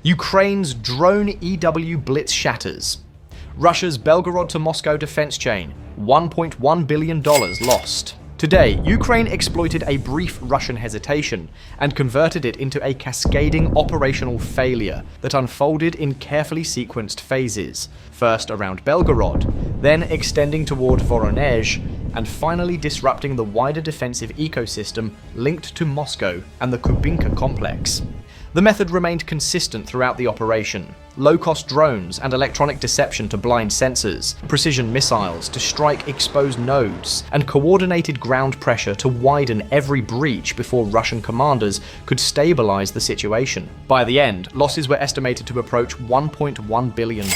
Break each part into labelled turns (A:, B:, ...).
A: Ukraine's drone EW blitz shatters. Russia's Belgorod to Moscow defense chain, $1.1 billion lost. Today, Ukraine exploited a brief Russian hesitation and converted it into a cascading operational failure that unfolded in carefully sequenced phases, first around Belgorod, then extending toward Voronezh, and finally disrupting the wider defensive ecosystem linked to Moscow and the Kubinka complex. The method remained consistent throughout the operation. Low-cost drones and electronic deception to blind sensors, precision missiles to strike exposed nodes, and coordinated ground pressure to widen every breach before Russian commanders could stabilize the situation. By the end, losses were estimated to approach $1.1 billion,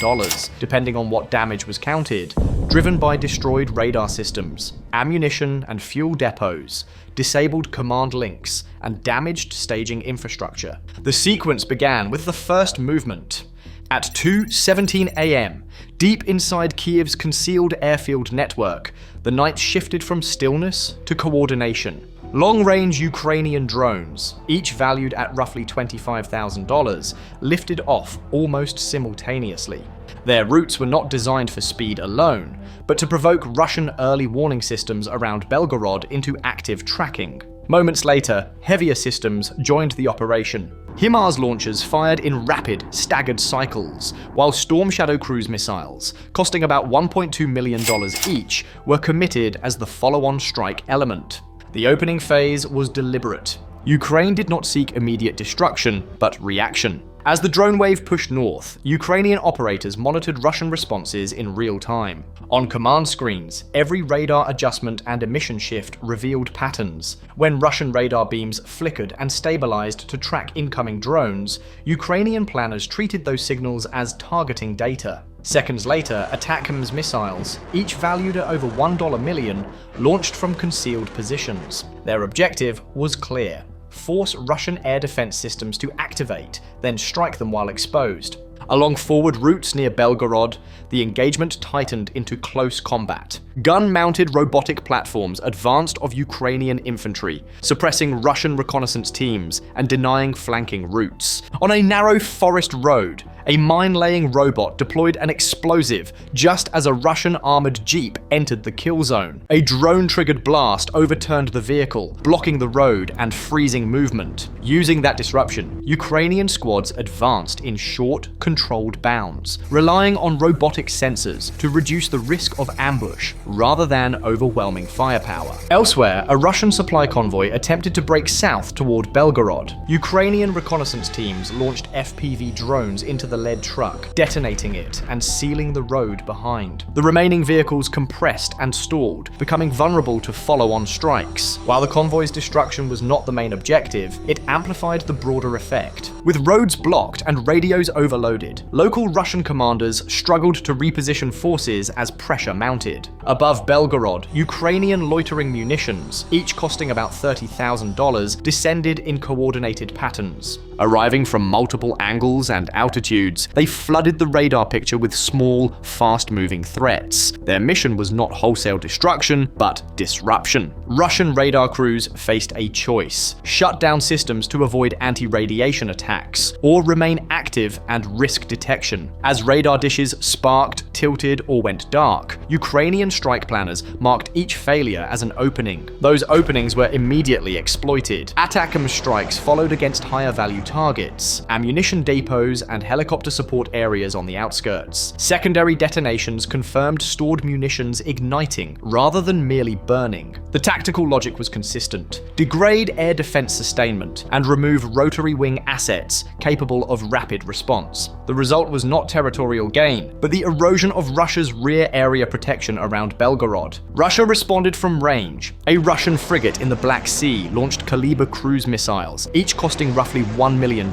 A: depending on what damage was counted, driven by destroyed radar systems, ammunition and fuel depots, disabled command links, and damaged staging infrastructure. The sequence began with the first movement. At 2:17 a.m., deep inside Kiev's concealed airfield network, the night shifted from stillness to coordination. Long-range Ukrainian drones, each valued at roughly $25,000, lifted off almost simultaneously. Their routes were not designed for speed alone, but to provoke Russian early warning systems around Belgorod into active tracking. Moments later, heavier systems joined the operation. HIMARS launchers fired in rapid, staggered cycles, while Storm Shadow cruise missiles, costing about $1.2 million each, were committed as the follow-on strike element. The opening phase was deliberate. Ukraine did not seek immediate destruction, but reaction. As the drone wave pushed north, Ukrainian operators monitored Russian responses in real time. On command screens, every radar adjustment and emission shift revealed patterns. When Russian radar beams flickered and stabilized to track incoming drones, Ukrainian planners treated those signals as targeting data. Seconds later, ATACMS missiles, each valued at over $1 million, launched from concealed positions. Their objective was clear: force Russian air defense systems to activate, then strike them while exposed. Along forward routes near Belgorod, the engagement tightened into close combat. Gun-mounted robotic platforms advanced of Ukrainian infantry, suppressing Russian reconnaissance teams and denying flanking routes. On a narrow forest road, a mine-laying robot deployed an explosive just as a Russian armored jeep entered the kill zone. A drone-triggered blast overturned the vehicle, blocking the road and freezing movement. Using that disruption, Ukrainian squads advanced in short, controlled bounds, relying on robotic sensors to reduce the risk of ambush rather than overwhelming firepower. Elsewhere, a Russian supply convoy attempted to break south toward Belgorod. Ukrainian reconnaissance teams launched FPV drones into the lead truck, detonating it and sealing the road behind. The remaining vehicles compressed and stalled, becoming vulnerable to follow-on strikes. While the convoy's destruction was not the main objective, it amplified the broader effect. With roads blocked and radios overloaded, local Russian commanders struggled to reposition forces as pressure mounted. Above Belgorod, Ukrainian loitering munitions, each costing about $30,000, descended in coordinated patterns. Arriving from multiple angles and altitudes, they flooded the radar picture with small, fast-moving threats. Their mission was not wholesale destruction, but disruption. Russian radar crews faced a choice: shut down systems to avoid anti-radiation attacks, or remain active and risk detection. As radar dishes sparked, tilted, or went dark, Ukrainian strike planners marked each failure as an opening. Those openings were immediately exploited. ATACMS strikes followed against higher-value targets, ammunition depots, and helicopter support areas on the outskirts. Secondary detonations confirmed stored munitions igniting rather than merely burning. The tactical logic was consistent: degrade air defense sustainment and remove rotary wing assets capable of rapid response. The result was not territorial gain, but the erosion of Russia's rear area protection around Belgorod. Russia responded from range. A Russian frigate in the Black Sea launched Kaliber cruise missiles, each costing roughly $1 million,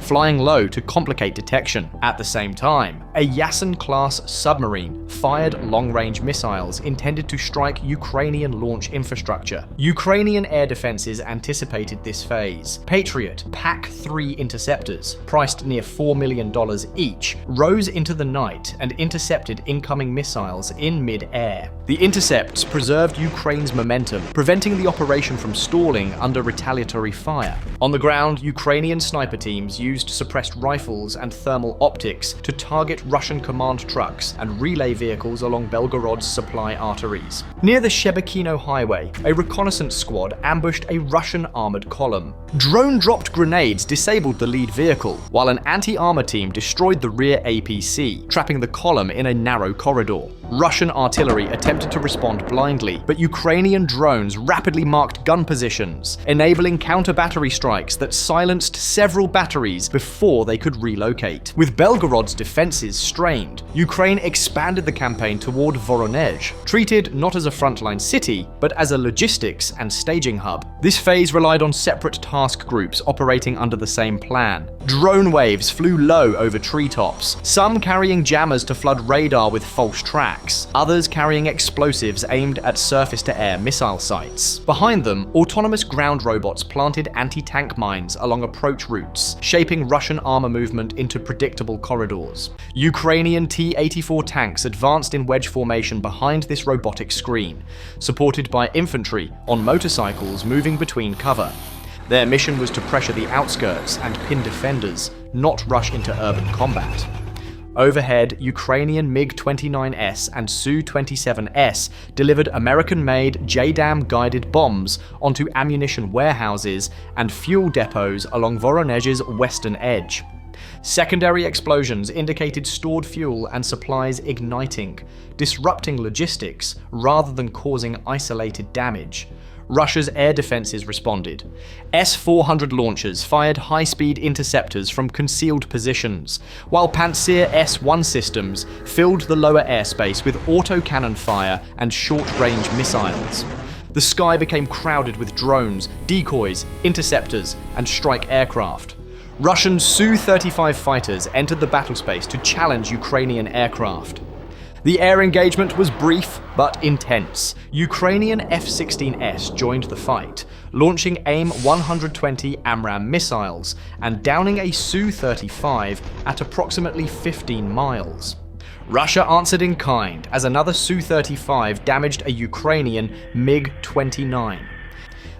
A: flying low to complicate detection. At the same time, a Yasen-class submarine fired long-range missiles intended to strike Ukrainian launch infrastructure. Ukrainian air defenses anticipated this phase. Patriot PAC-3 interceptors, priced near $4 million, million each, rose into the night and intercepted incoming missiles in mid-air. The intercepts preserved Ukraine's momentum, preventing the operation from stalling under retaliatory fire. On the ground, Ukrainian sniper teams used suppressed rifles and thermal optics to target Russian command trucks and relay vehicles along Belgorod's supply arteries. Near the Shebekino highway, a reconnaissance squad ambushed a Russian armored column. Drone-dropped grenades disabled the lead vehicle, while an anti-armor team destroyed the rear APC, trapping the column in a narrow corridor. Russian artillery attempted to respond blindly, but Ukrainian drones rapidly marked gun positions, enabling counter-battery strikes that silenced several batteries before they could relocate. With Belgorod's defenses strained, Ukraine expanded the campaign toward Voronezh, treated not as a frontline city, but as a logistics and staging hub. This phase relied on separate task groups operating under the same plan. Drone waves flew low over treetops, some carrying jammers to flood radar with false tracks, others carrying explosives aimed at surface-to-air missile sites. Behind them, autonomous ground robots planted anti-tank mines along approach routes, shaping Russian armor movement into predictable corridors. Ukrainian T-84 tanks advanced in wedge formation behind this robotic screen, supported by infantry on motorcycles moving between cover. Their mission was to pressure the outskirts and pin defenders, not rush into urban combat. Overhead, Ukrainian MiG-29S and Su-27S delivered American-made JDAM guided bombs onto ammunition warehouses and fuel depots along Voronezh's western edge. Secondary explosions indicated stored fuel and supplies igniting, disrupting logistics rather than causing isolated damage. Russia's air defenses responded. S-400 launchers fired high-speed interceptors from concealed positions, while Pantsir S-1 systems filled the lower airspace with autocannon fire and short-range missiles. The sky became crowded with drones, decoys, interceptors, and strike aircraft. Russian Su-35 fighters entered the battlespace to challenge Ukrainian aircraft. The air engagement was brief but intense. Ukrainian F-16S joined the fight, launching AIM-120 AMRAAM missiles and downing a Su-35 at approximately 15 miles. Russia answered in kind as another Su-35 damaged a Ukrainian MiG-29.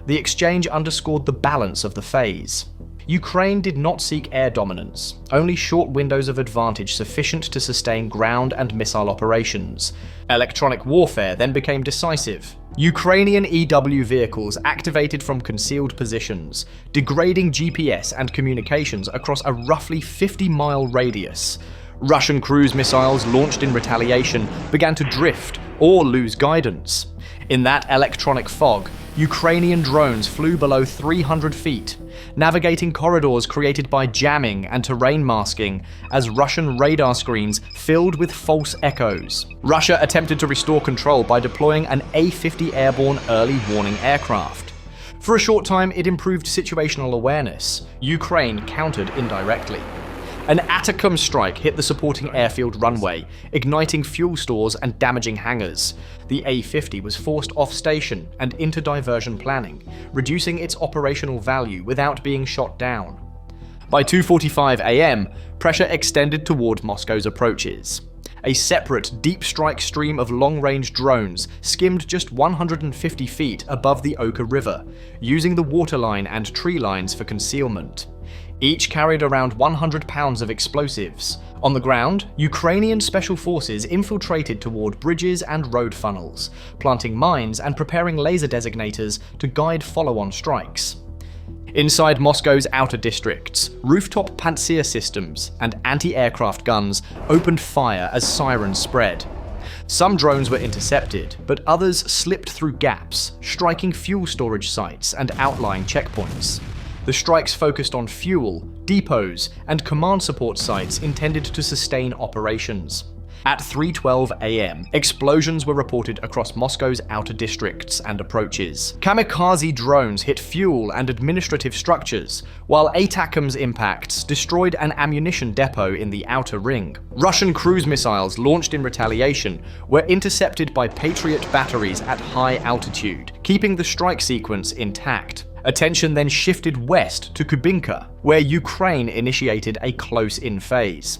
A: The exchange underscored the balance of the phase. Ukraine did not seek air dominance, only short windows of advantage sufficient to sustain ground and missile operations. Electronic warfare then became decisive. Ukrainian EW vehicles activated from concealed positions, degrading GPS and communications across a roughly 50-mile radius. Russian cruise missiles launched in retaliation began to drift or lose guidance. In that electronic fog, Ukrainian drones flew below 300 feet, navigating corridors created by jamming and terrain masking as Russian radar screens filled with false echoes. Russia attempted to restore control by deploying an A-50 airborne early warning aircraft. For a short time, it improved situational awareness. Ukraine countered indirectly. An ATACMS strike hit the supporting airfield runway, igniting fuel stores and damaging hangars. The A-50 was forced off station and into diversion planning, reducing its operational value without being shot down. By 2:45 a.m., pressure extended toward Moscow's approaches. A separate deep strike stream of long-range drones skimmed just 150 feet above the Oka River, using the waterline and tree lines for concealment. Each carried around 100 pounds of explosives. On the ground, Ukrainian special forces infiltrated toward bridges and road funnels, planting mines and preparing laser designators to guide follow-on strikes. Inside Moscow's outer districts, rooftop Pantsir systems and anti-aircraft guns opened fire as sirens spread. Some drones were intercepted, but others slipped through gaps, striking fuel storage sites and outlying checkpoints. The strikes focused on fuel, depots, and command support sites intended to sustain operations. At 3:12 a.m., explosions were reported across Moscow's outer districts and approaches. Kamikaze drones hit fuel and administrative structures, while ATACMS impacts destroyed an ammunition depot in the outer ring. Russian cruise missiles launched in retaliation were intercepted by Patriot batteries at high altitude, keeping the strike sequence intact. Attention then shifted west to Kubinka, where Ukraine initiated a close-in phase.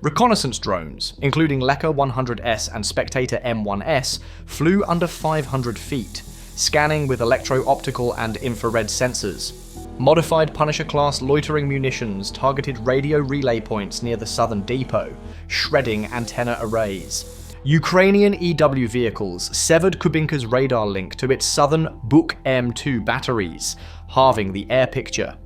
A: Reconnaissance drones, including Lekka 100S and Spectator M1S, flew under 500 feet, scanning with electro-optical and infrared sensors. Modified Punisher-class loitering munitions targeted radio relay points near the southern depot, shredding antenna arrays. Ukrainian EW vehicles severed Kubinka's radar link to its southern Buk M2 batteries, halving the air picture.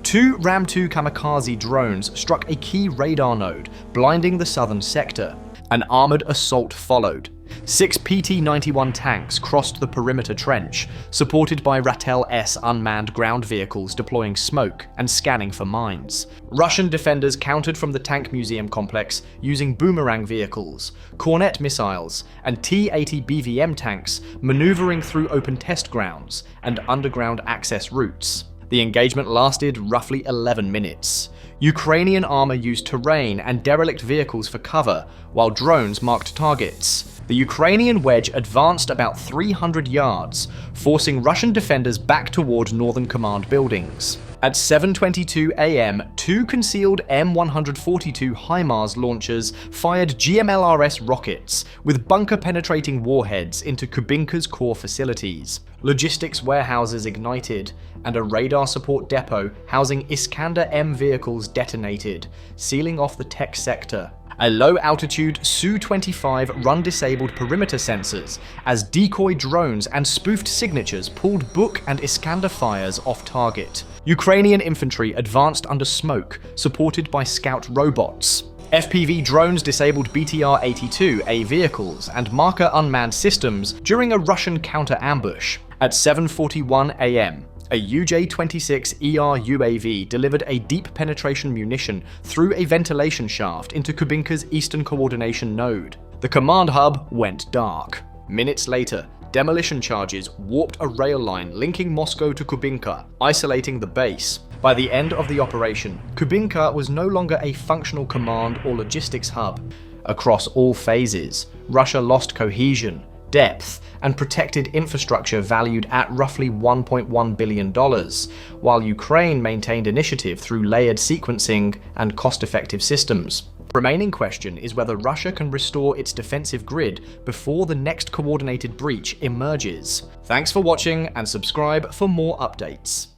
A: 2 Ram-2 kamikaze drones struck a key radar node, blinding the southern sector. An armored assault followed. 6 PT-91 tanks crossed the perimeter trench, supported by Ratel-S unmanned ground vehicles deploying smoke and scanning for mines. Russian defenders countered from the tank museum complex using boomerang vehicles, Kornet missiles, and T-80 BVM tanks maneuvering through open test grounds and underground access routes. The engagement lasted roughly 11 minutes. Ukrainian armor used terrain and derelict vehicles for cover, while drones marked targets. The Ukrainian wedge advanced about 300 yards, forcing Russian defenders back toward Northern Command buildings. At 7:22 a.m., 2 concealed M142 HIMARS launchers fired GMLRS rockets with bunker-penetrating warheads into Kubinka's core facilities. Logistics warehouses ignited, and a radar support depot housing Iskander-M vehicles detonated, sealing off the tech sector. A low-altitude Su-25 run-disabled perimeter sensors as decoy drones and spoofed signatures pulled Buk and Iskander fires off target. Ukrainian infantry advanced under smoke, supported by scout robots. FPV drones disabled BTR-82A vehicles and marker unmanned systems during a Russian counter-ambush. At 7:41 a.m., a UJ-26ER UAV delivered a deep penetration munition through a ventilation shaft into Kubinka's Eastern Coordination node. The command hub went dark. Minutes later, demolition charges warped a rail line linking Moscow to Kubinka, isolating the base. By the end of the operation, Kubinka was no longer a functional command or logistics hub. Across all phases, Russia lost cohesion, depth, and protected infrastructure valued at roughly $1.1 billion, while Ukraine maintained initiative through layered sequencing and cost-effective systems. The remaining question is whether Russia can restore its defensive grid before the next coordinated breach emerges. Thanks for watching, and subscribe for more updates.